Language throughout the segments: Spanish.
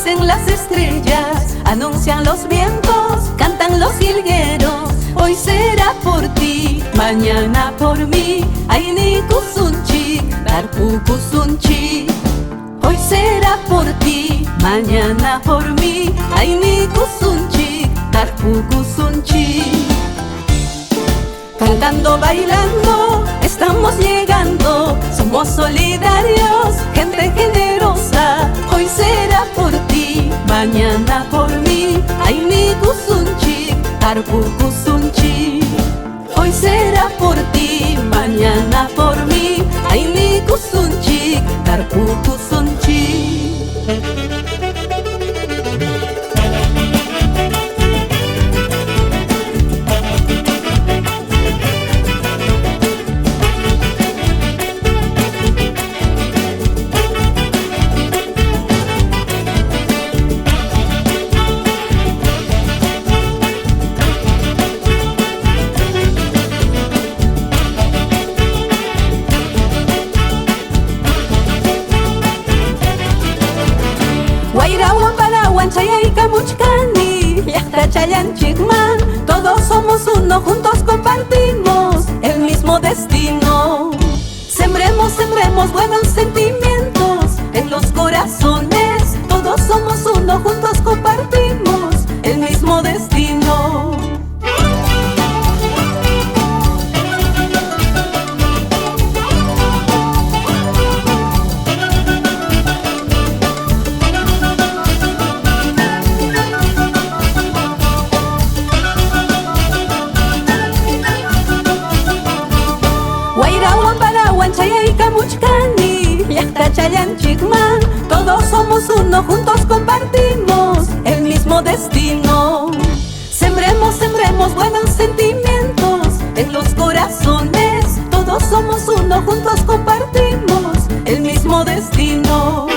dicen las estrellas, anuncian los vientos, cantan los jilgueros. Hoy será por ti, mañana por mí. Aini kusunchik, darpu kusunchik. Hoy será por ti, mañana por mí. Aini kusunchik, darpu kusunchik. Cantando, bailando, estamos llegando. Somos solidarios, gente generosa. Hoy será por ti, mañana por mí. Aini kusunchik, darpu kusunchik. Hoy será por ti, mañana por mí. Aini kusunchik, darpu kusunchik. Chayaikamuchkani, llaqta chayanchikman. Todos somos uno, juntos compartimos el mismo destino. Sembremos, sembremos buenos sentimientos en los corazones. Todos somos uno, juntos compartimos el mismo destino. Chayaikamuchkani, llaqta chayanchikman. Todos somos uno, juntos compartimos el mismo destino. Sembremos, sembremos buenos sentimientos en los corazones. Todos somos uno, juntos compartimos el mismo destino.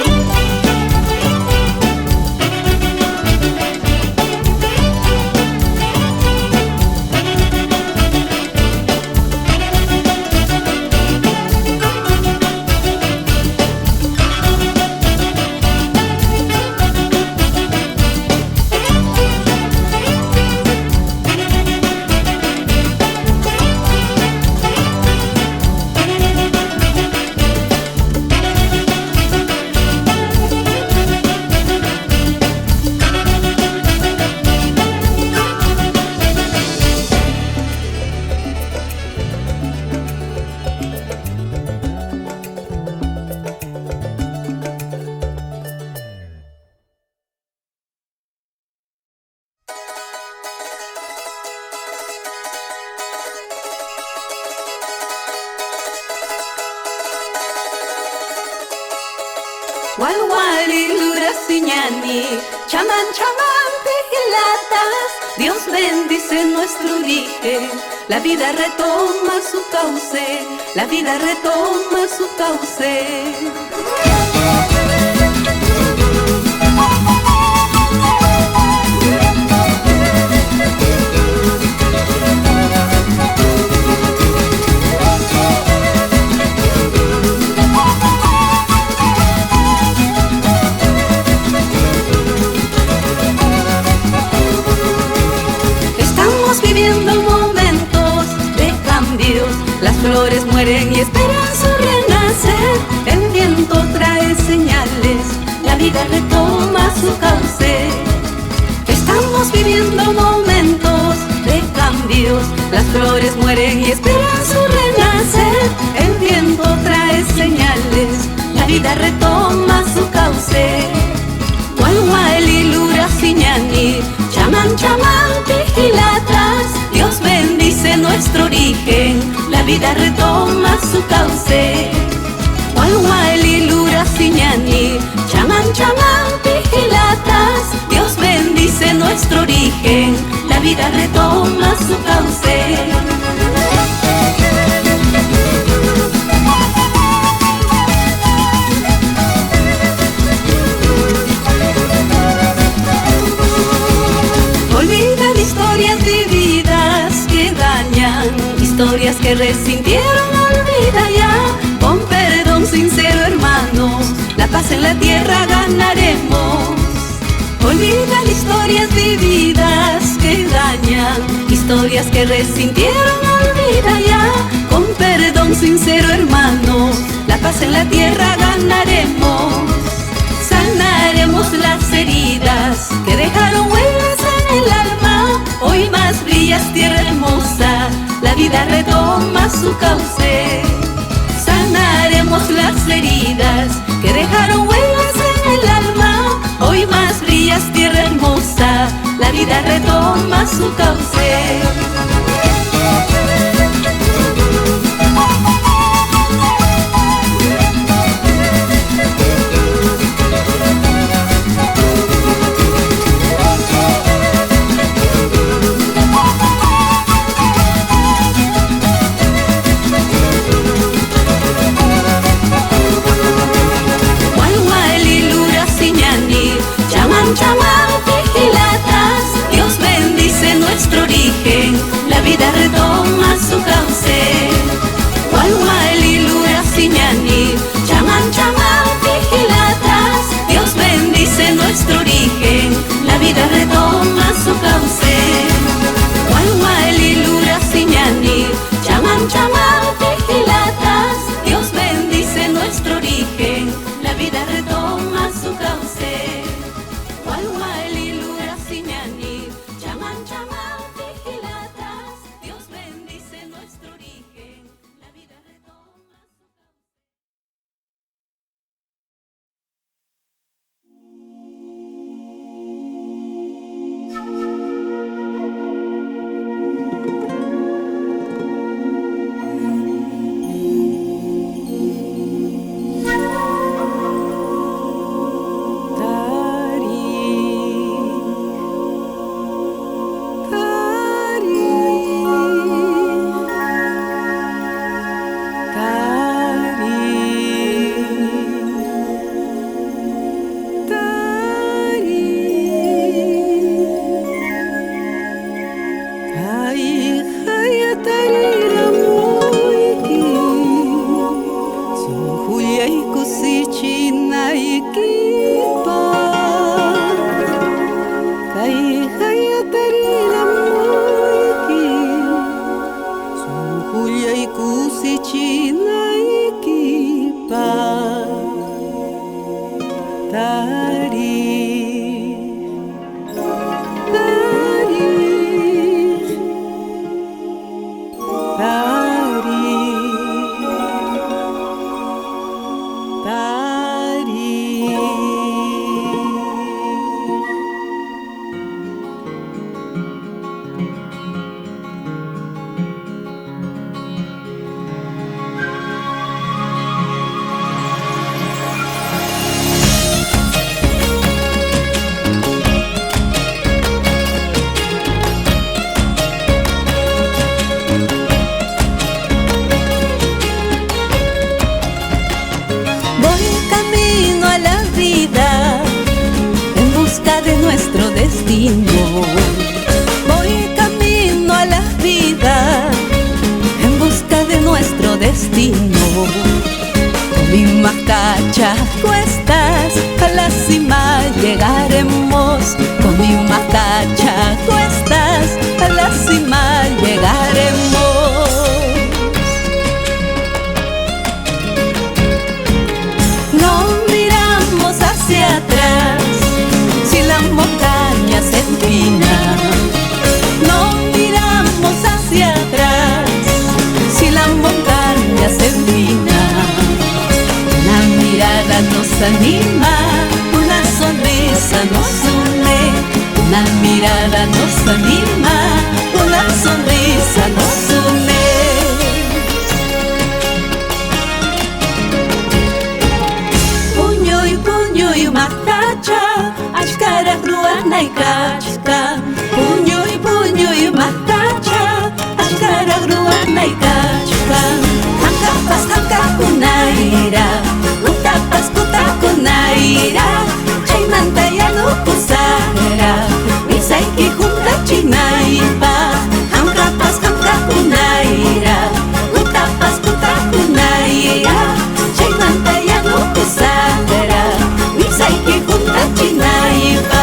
Chaman, chaman, pijilatas, Dios bendice nuestro origen. La vida retoma su cauce, la vida retoma su cauce. Viviendo momentos de cambios, las flores mueren y esperan su renacer. El viento trae señales, la vida retoma su cauce. Estamos viviendo momentos de cambios, las flores mueren y esperan su renacer. El viento trae señales, la vida retoma su cauce. Walwali lura siñani, chaman, chaman, pijilatas, Dios bendice nuestro origen, la vida retoma su cauce. Walwali lura siñani, chaman, chaman, pijilatas, Dios bendice nuestro origen, la vida retoma su cauce. Historias vividas que dañan, historias que resintieron, olvida ya. Con perdón sincero, hermanos, la paz en la tierra ganaremos. olvidan historias vividas que dañan, historias que resintieron, olvida ya. Con perdón sincero, hermanos, la paz en la tierra ganaremos. Sanaremos las heridas que dejaron huellas en el alma. Hoy más brillas tierra hermosa, la vida retoma su cauce. Sanaremos las heridas que dejaron huellas en el alma. Hoy más brillas tierra hermosa, la vida retoma su cauce. Dios bendice nuestro origen, la vida retoma su cauce. Gualgualilura siñani, chaman chaman vigilatas. Dios bendice nuestro origen, la vida retoma su cauce. Gualgualilura siñani, chaman chaman vigilatas. Dios bendice nuestro origen, la vida retoma su cauce. Dios bendice nuestro origen, la vida retoma su nuestro destino. Voy camino a la vida en busca de nuestro destino. Con mi matacha cuestas a la cima llegaremos. Con mi matacha cuestas a la cima llegaremos. No miramos hacia atrás si la montaña se empina. No miramos hacia atrás si la montaña se empina. Una mirada nos anima, una sonrisa nos une. Una mirada nos anima, una sonrisa nos une. Puño y matacha, ashkara ruana y kachka. Puño y matacha, ashkara ruana y kachka. Hankapas hankakunaira, kutapas kutakunaira. Chaymanta ya no kusara, misaiki junta chinaipa. Hankapas hankakunaira, kutapas kutakunaira. Chaymanta ya no kusara, misaiki junta chinaipa.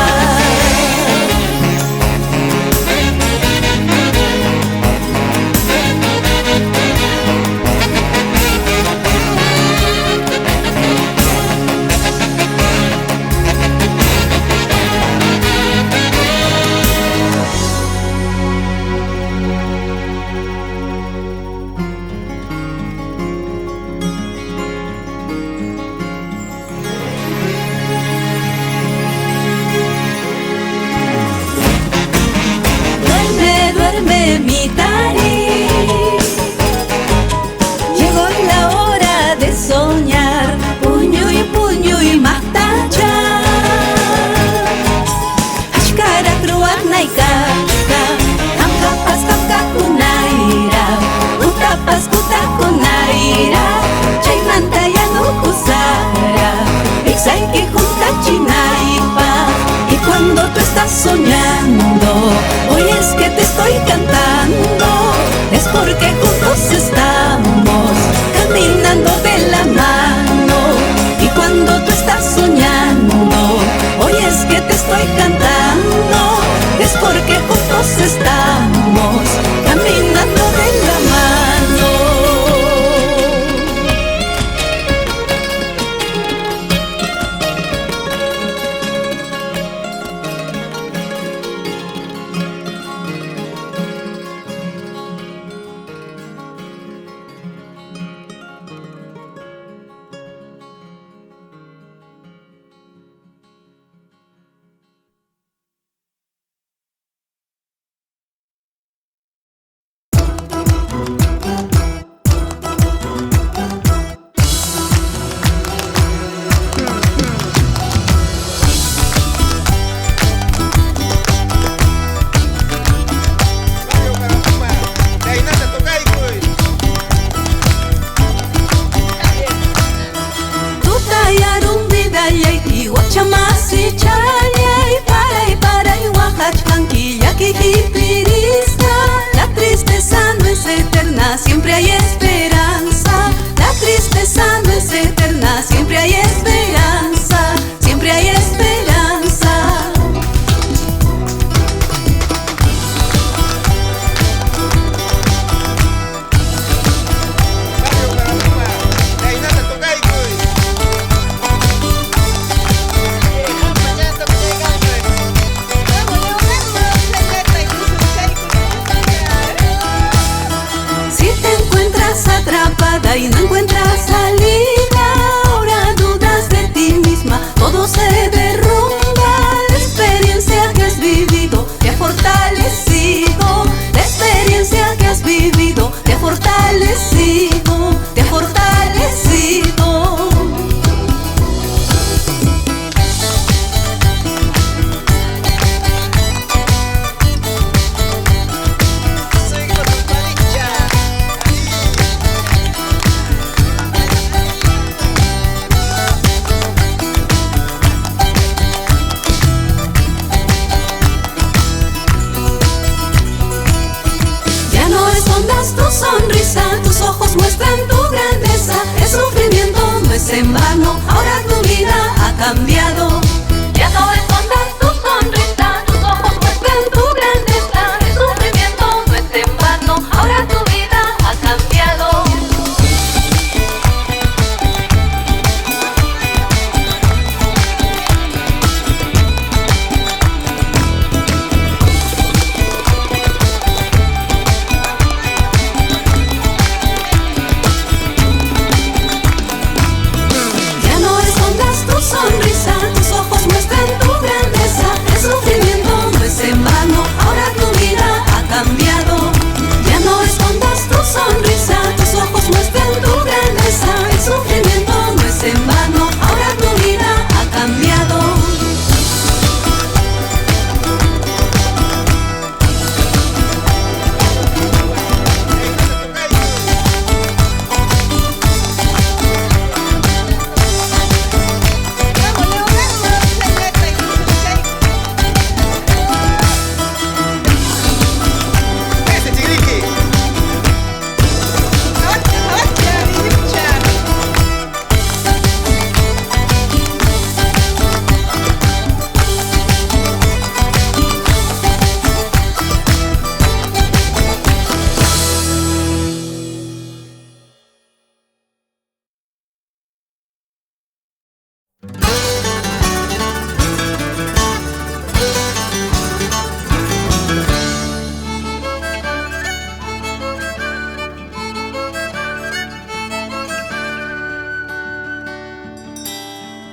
de mi tarea. Llegó la hora de soñar, puño y matacha. Ashkara kruak naikaka, hamkapas kapkakunaira, utapas kutakunaira, chaymanta yanukusara, ixay junta chinaipa. Y cuando tú estás soñando, oyes que te estoy cantando, es porque juntos estamos caminando de la mano. Y cuando tú estás soñando, oyes que te estoy cantando, es porque juntos estamos caminando de la mano. La tristeza no es eterna, siempre hay esperanza. La tristeza no es eterna, siempre hay esperanza, siempre hay esperanza. Atrapada y no encuentras salida, ahora dudas de ti misma, todo se derrumba. La experiencia que has vivido te ha fortalecido, la experiencia que has vivido te ha fortalecido, te ha fortalecido. Tu sonrisa, tus ojos muestran tu grandeza. El sufrimiento no es en vano, ahora tu vida ha cambiado. Ya no escondas tu sonrisa, tus ojos muestran tu grandeza. El sufrimiento no es en vano, ahora tu vida ha cambiado. Sonrisa, tus ojos muestran tu grandeza. El sufrimiento no es en vano, ahora tu vida ha cambiado. Ya no escondas tu sonrisa, tus ojos muestran tu grandeza. El sufrimiento no es en vano, ahora tu vida ha cambiado.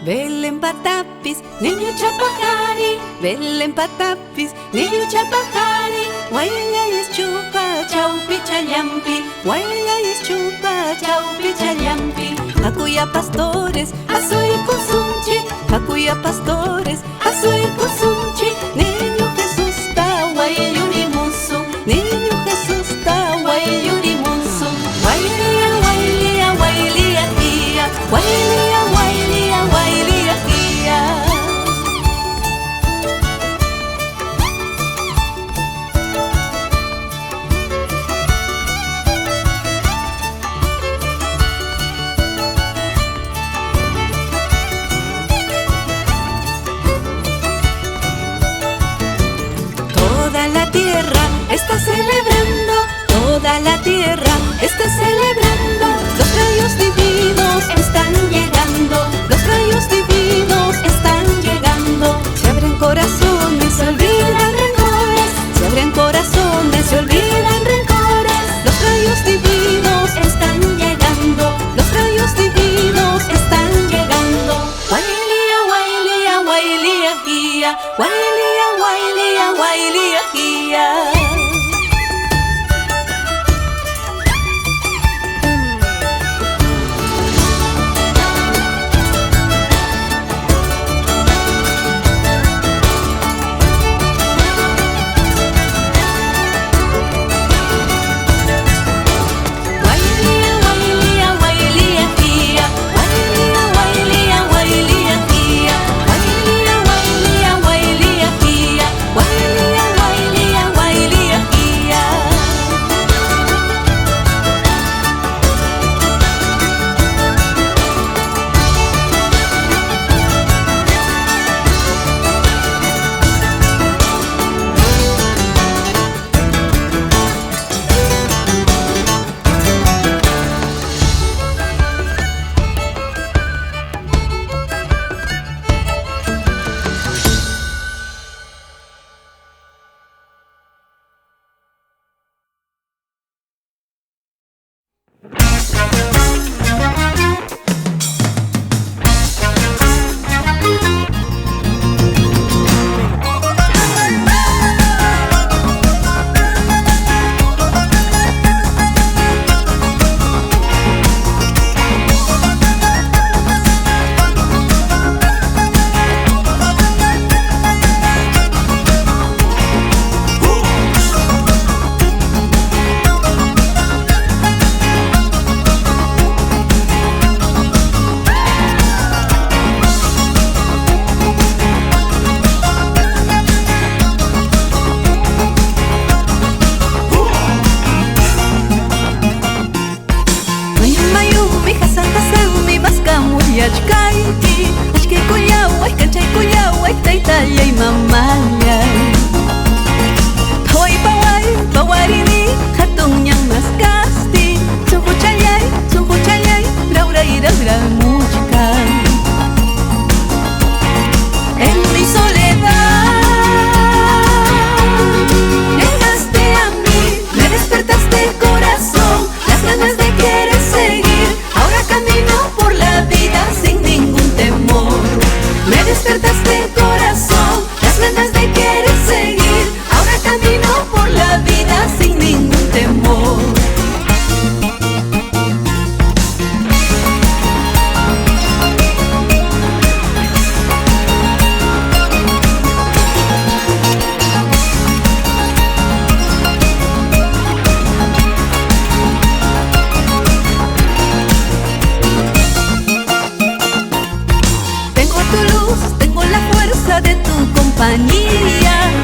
Belén Batapis, niño Chapajari, Belén patapis, niño chapajari, guayayas chupa, chaupi challampi, guayayas chupa, chaupi challampi. Hakuya pastores, asoy kusunchi, hakuya pastores, asoy kusunchi. Niño Jesús ta guayayurimusu, niño Jesús ta guayayurimusu. Guaylia, guaylia, guaylia guía, guaylia, guaylia, guaylia guía. Está celebrando, toda la tierra está celebrando. Los rayos divinos están llegando, los rayos divinos están llegando. Se abren corazones, se olvidan rencores, se abren corazones, se olvidan rencores. Los rayos divinos están llegando, los rayos divinos están llegando. Guailia, guailia, guailia guía, guailia, guailia, guailia guía.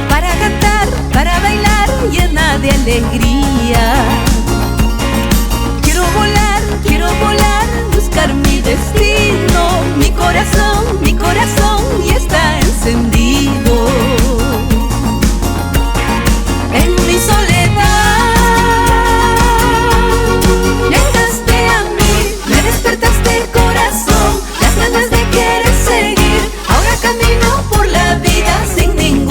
Para cantar, para bailar, llena de alegría. Quiero volar, buscar mi destino. Mi corazón ya está encendido. En mi soledad llegaste a mí, me despertaste el corazón, las ganas de querer seguir. Ahora camino por la vida sin ningún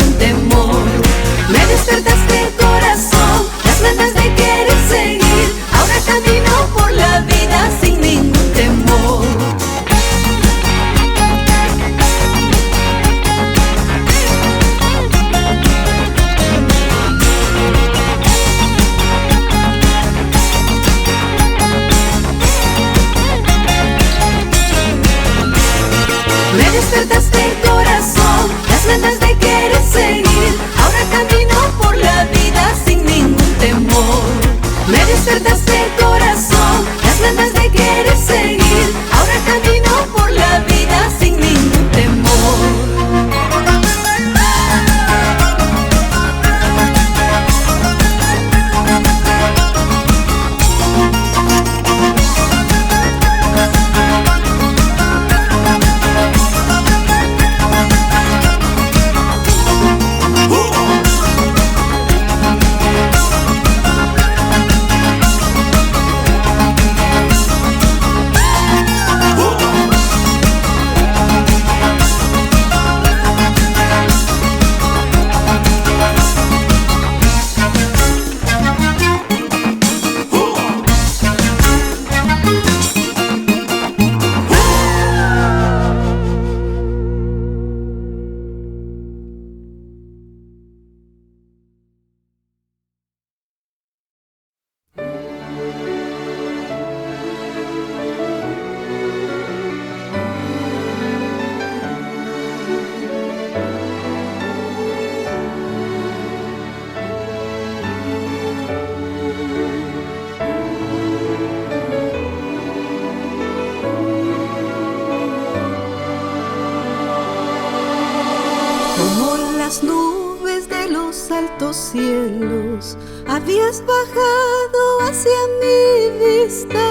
las nubes de los altos cielos habías bajado hacia mi vista.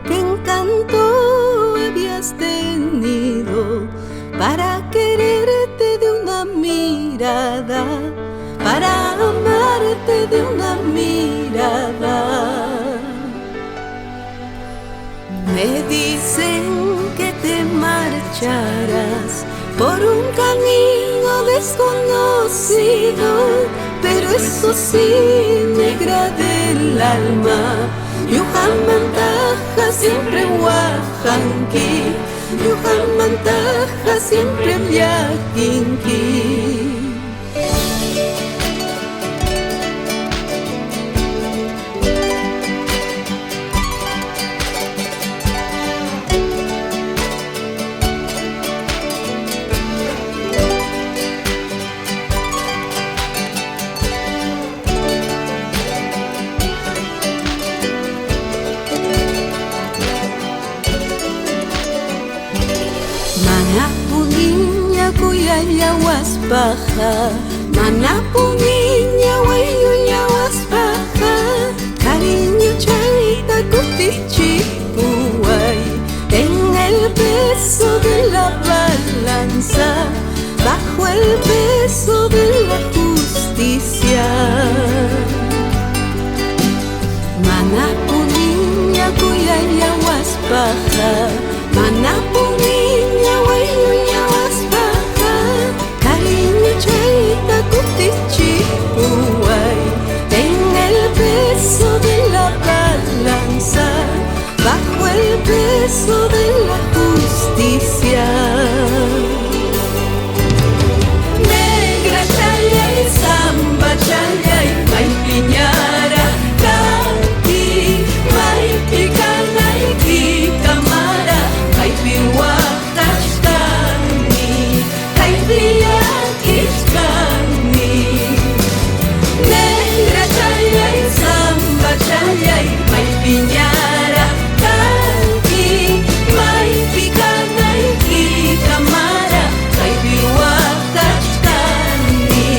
Qué encanto habías tenido para quererte de una mirada, para amarte de una mirada. Me dicen que te marcharás por un camino desconocido, pero eso sí, negra del alma, Yuhamantaja siempre Huajanqui, Yuhamantaja siempre Viaquinqui. Manapuniña kuyaya waspaja, manapuniña wayuya waspaja, cariño chaita kutichipuay, en el peso de la balanza, bajo el peso de la justicia. Manapuniña kuyaya waspaja, manapuniña wayuya waspaja, cariño chaita kutichipuay, en el peso de la balanza, bajo el peso de la justicia. Negra chayay, samba chayay, maipiñara, canti, maipicanay, quitamara, maipihuacachcani, caipiaquiscani. Negra chayay, samba chayay, maipiñara, canti, maipicanay, quitamara, caipihuacachcani,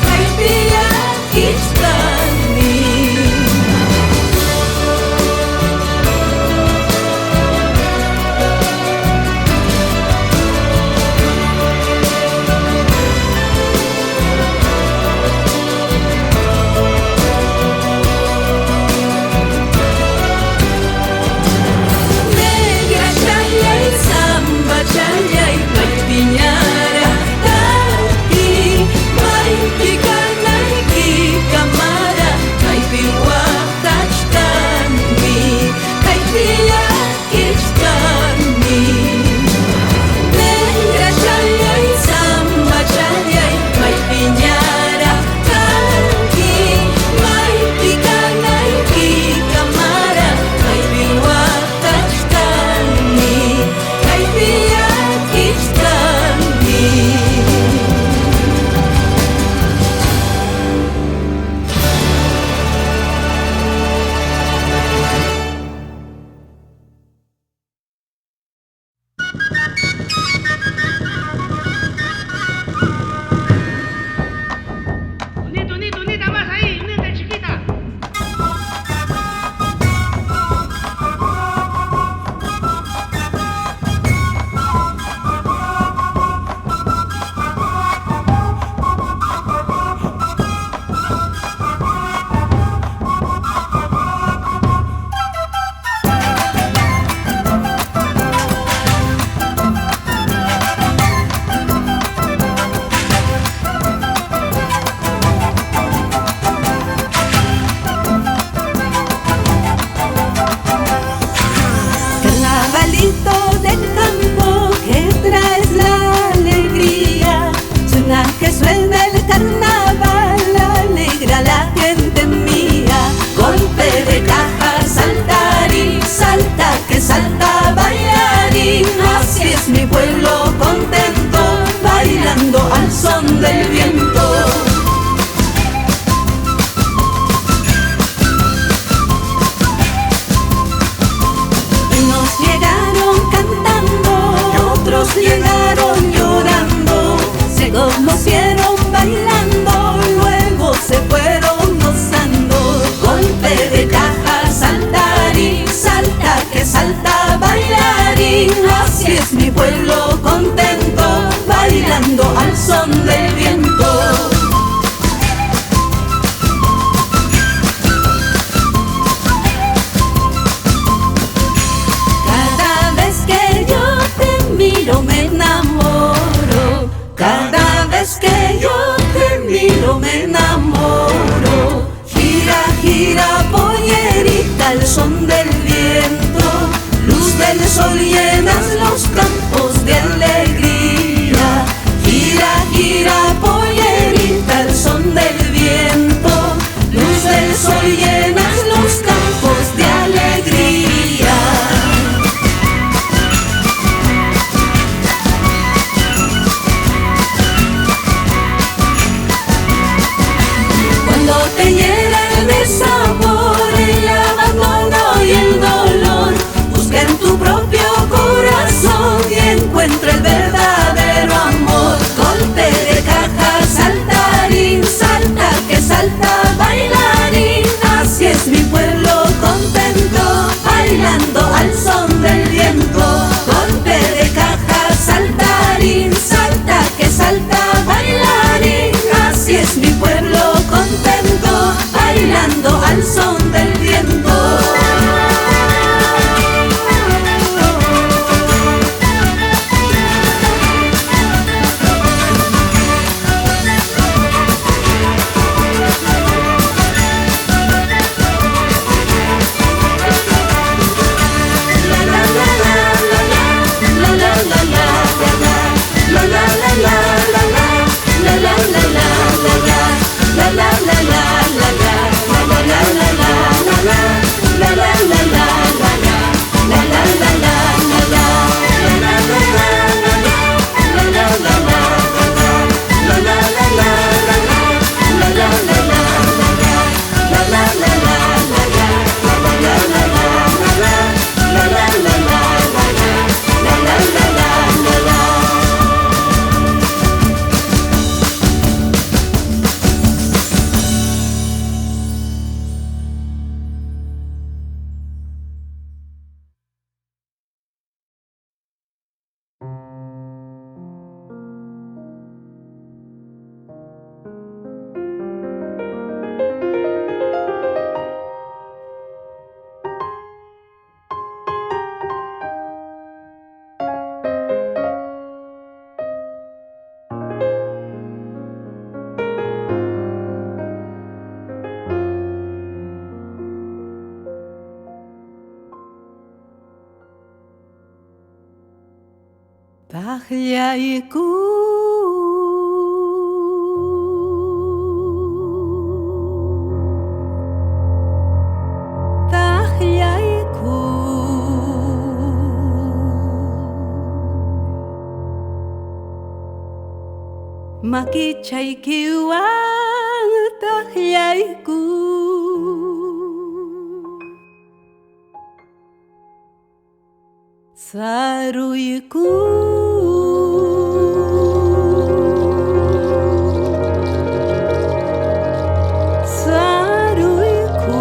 caipiaquiscani. Negra chayay, samba chayay, maipiñara, canti, maipicanay, quitamara, caipihuacachcani, caipiaquiscani. Negra chayay, samba chayay, maipiñara, canti, maipicanay, quitamara, caipihuacachcani, caipiaquiscani. Unita más ahí, unita chiquita. Carnavalito del campo que traes la alegría, suena que suena el carnaval, alegra la gente mía. Golpe de caja, saltarín, salta que salta bailarín, así es mi pueblo contento, bailando al son del viento. Unos llegaron cantando, otros llegaron llorando, se conocieron bailando. sol llenas los campos de alegría. Gira, gira, pollerita al son del viento. Luz del sol llenas los campos de alegría. Cuando te hiera el desamor, el abandono y el dolor, busca en tu propio corazón y encuentra el verdadero amor. Golpe de caja, saltarín, salta que salta bailarín. Así es mi pueblo contento, bailando al son del viento. Golpe de caja, saltarín, salta que salta bailarín. Así es mi pueblo contento, bailando al son del viento. Tahyaiku Tahyaiku Makichaykiwan tahyaiku Saruyku Saruyku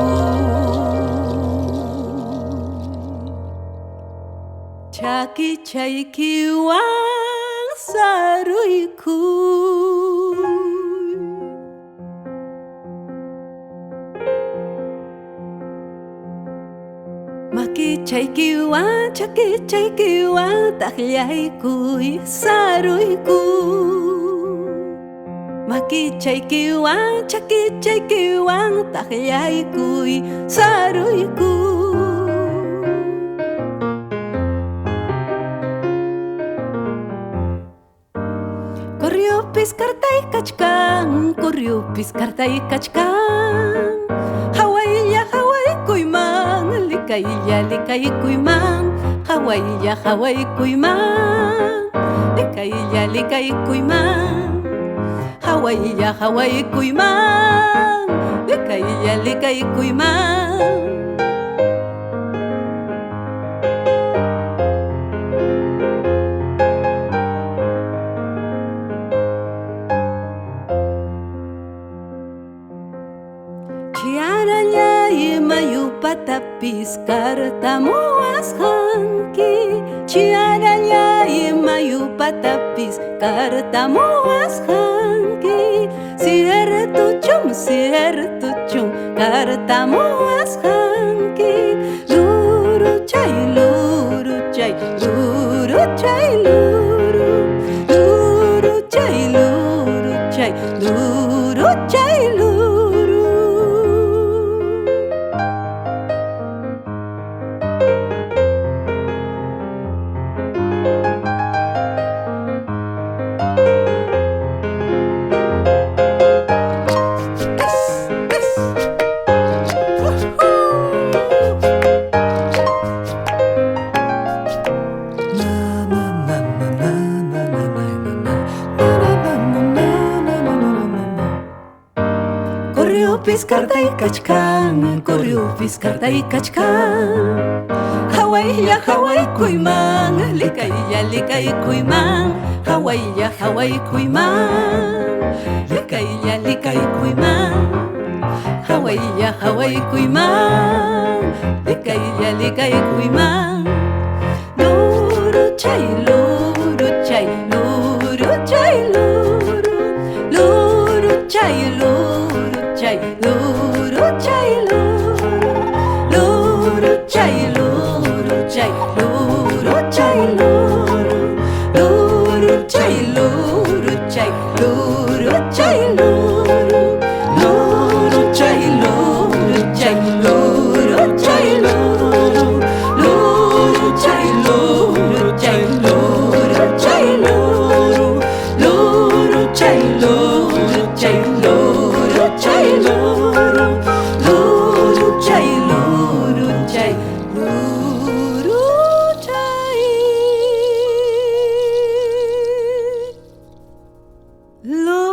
Chakichaykiwan saruyku Makichaykiwan chakichaykiwan tahyaykuy saruyku Makichaykiwan chakichaykiwan tahyaykuy saruyku Corriupis kartay kachkan Corriupis kartay kachkan Hawaiya hawaykuyman Likayya likaykuyman Hawaiya hawaykuyman Likayya likaykuyman Hawaiya hawaykuyman Likayya likaykuyman Patapis kartamuas hanki Chiaraya imayu patapis kartamuas hanki Cierto chum kartamuas hanki Luru chay luru chay luru chay luru Luru chay luru chay luru chay luru piscarta y cachcan, corrió piscarta y cachcan. Hawaii ya Hawaii kuiman, likai kuiman. Hawaii ya Hawaii kuiman, likai kuiman. Hawaii ya Hawaii kuiman, likai kuiman. Luru chay, luru chay, luru chay, luru, luru chay, luru chay, luru chay, luru, luru chay, luru chay, luru chay, luru, luru chay, luru chay, luru chay, luru, luru chay, luru chay, luru chay, luru, luru chay, luru chay, luru chay, luru, luru chay, luru chay, luru chay, luru, luru chay, luru chay, luru chay, luru.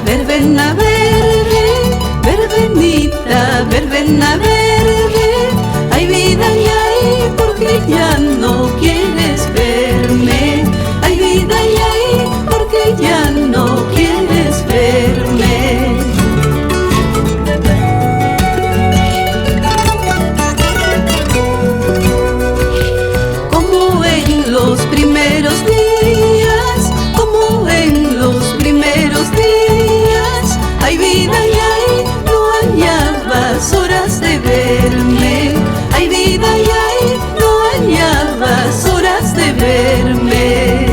Verbena verde, verbenita, verbena verde. Hay vida y hay porque ya no quieres verme. Hay vida y hay porque ya no quieres verme. Como en los primeros días, como en los primeros días, hay vida y hay, no hallabas horas de verme. Hay vida y hay, no hallabas horas de verme.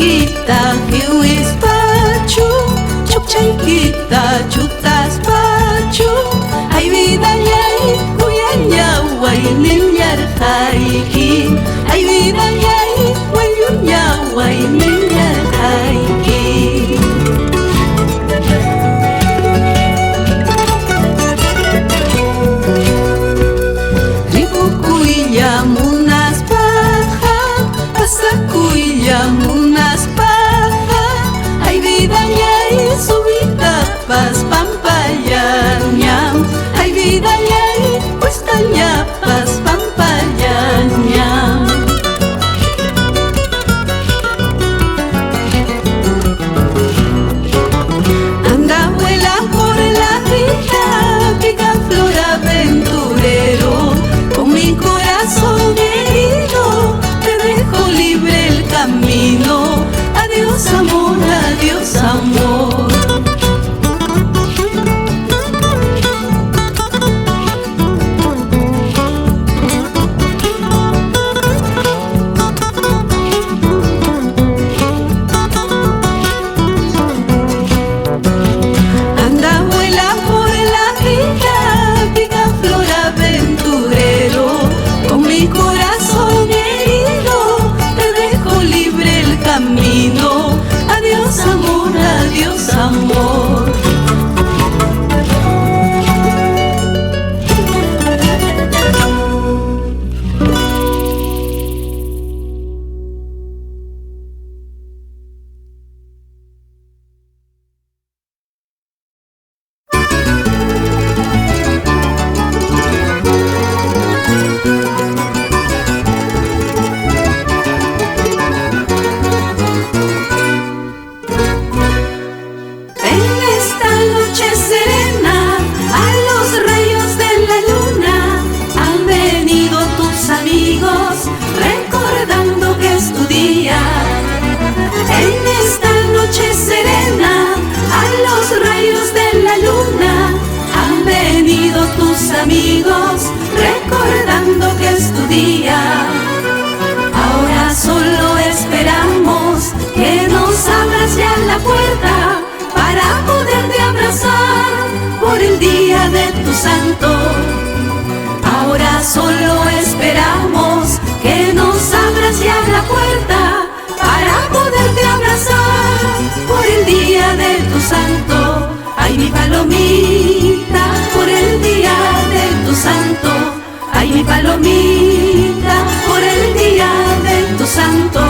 Kita hiwis pachu, chukchaykita chutas pachu. Hay vida y hay kuyayaway nilyarjayki. Hay vida y hay wayunyaway nilyarjayki. Ribukuyamunas paja, pasakuyamunas paja. Hay vida y hay subitapas pampayañam. Hay vida y hay puestañapas pampayañam. Anda, vuela por la vida, pica flor aventurero. Con mi corazón herido te dejo libre el camino. Adiós amor, adiós amor. Anda, vuela por la vida, pica flor aventurero. Con mi corazón herido te dejo libre el camino. Adiós amor, adiós amor. Amigos, recordando que es tu día. Ahora solo esperamos que nos abras ya la puerta para poderte abrazar por el día de tu santo. Ahora solo esperamos que nos abras ya la puerta para poderte abrazar por el día de tu santo. Ay, mi palomita, por el día de tu santo. Ay, mi palomita, por el día de tu santo.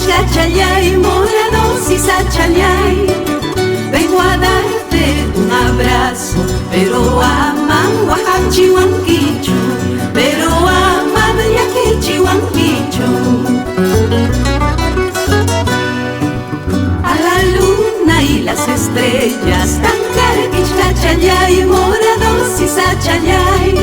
quisha chayay, morados y sachayay. Vengo a darte un abrazo, pero aman Oaxaca Huanquichu, pero aman Yaquichi Huanquichu. A la luna y las estrellas, Tancarquich chayay, morados y sachayay.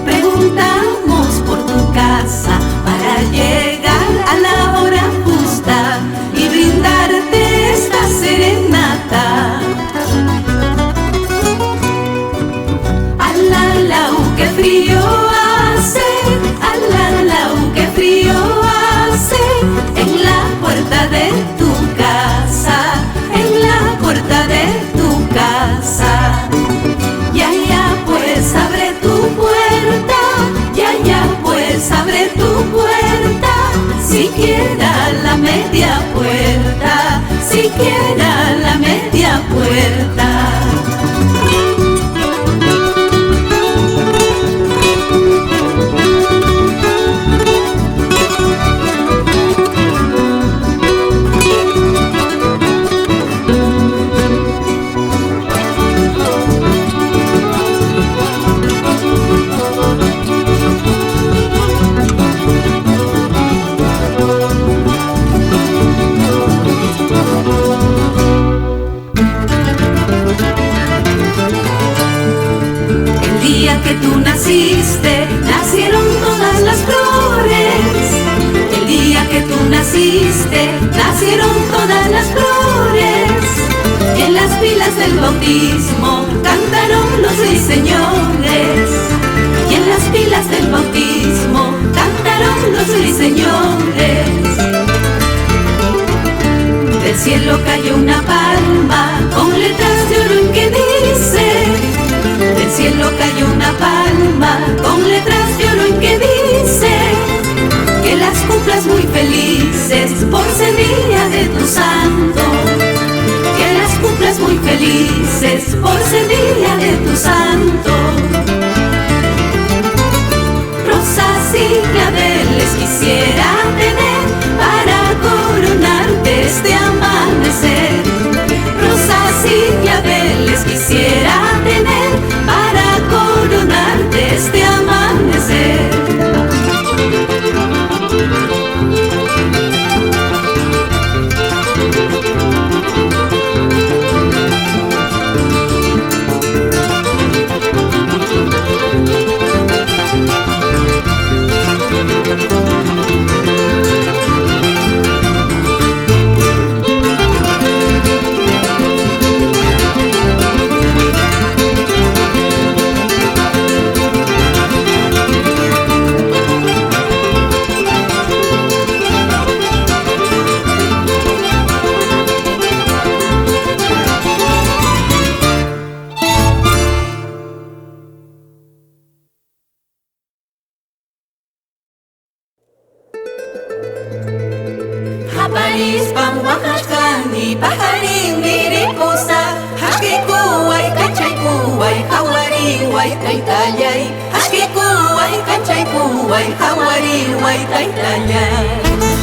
Preguntamos por tu casa para llegar a la hora justa y brindarte esta serenata. Alalau, qué frío hace, alalau, qué frío hace en la puerta de tu casa, en la puerta de tu casa. Ya, ya, pues abre tu puerta, ya, ya, pues abre tu puerta, siquiera la media puerta, siquiera la media puerta. Que tú naciste, nacieron todas las flores. El día que tú naciste, nacieron todas las flores. Y en las pilas del bautismo cantaron los ruiseñores. Y en las pilas del bautismo cantaron los ruiseñores. Del cielo cayó una palma con letras de oro en que dice: del cielo cayó una palma con letras de oro en que dice que las cumplas muy felices por ser día de tu santo, que las cumplas muy felices por ser día de tu santo. Rosas y claveles quisiera tener para coronarte este amanecer. Rosas y claveles quisiera tener para coronarte este amanecer. Haparispan Oaxacanni, pajarín miripusa, haskikuay, kachaykuay, hawariway, taytayay, haskikuay, kachaykuay, hawariway, taytayay.